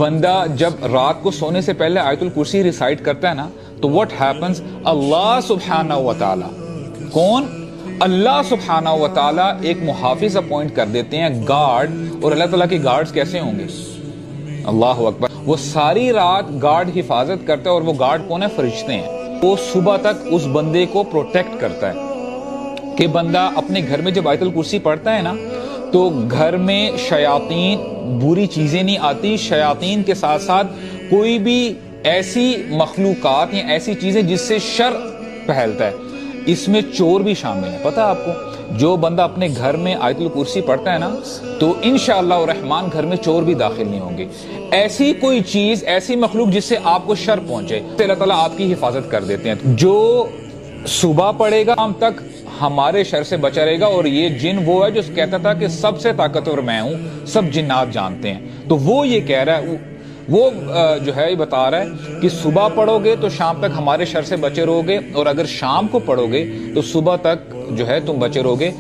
بندہ جب رات کو سونے سے پہلے آیت الکرسی ریسائٹ کرتا ہے نا تو what happens, اللہ سبحانہ و تعالی کون؟ اللہ سبحانہ و تعالی ایک محافظ اپوائنٹ کر دیتے ہیں، گارڈ. اور اللہ تعالیٰ کے گارڈز کیسے ہوں گے؟ اللہ اکبر. وہ ساری رات گارڈ حفاظت کرتا ہے، اور وہ گارڈ کون ہے؟ فرشتے ہیں. وہ صبح تک اس بندے کو پروٹیکٹ کرتا ہے کہ بندہ اپنے گھر میں جب آیت الکرسی پڑھتا ہے نا تو گھر میں شیاطین بری چیزیں نہیں آتی. شیاطین کے ساتھ ساتھ کوئی بھی ایسی مخلوقات یا ایسی چیزیں جس سے شر پھیلتا ہے، اس میں چور بھی شامل ہے. پتہ آپ کو جو بندہ اپنے گھر میں آیت الکرسی پڑھتا ہے نا تو انشاءاللہ الرحمن گھر میں چور بھی داخل نہیں ہوں گے. ایسی کوئی چیز، ایسی مخلوق جس سے آپ کو شر پہنچے، اللہ تعالیٰ آپ کی حفاظت کر دیتے ہیں. جو صبح پڑھے گا شام تک ہمارے شر سے بچا رہے گا. اور یہ جن وہ ہے جو کہتا تھا کہ سب سے طاقتور میں ہوں، سب جنات جانتے ہیں، تو وہ یہ کہہ رہا ہے، وہ جو ہے یہ بتا رہا ہے کہ صبح پڑھو گے تو شام تک ہمارے شر سے بچے رہو گے، اور اگر شام کو پڑھو گے تو صبح تک جو ہے تم بچے رہو گے.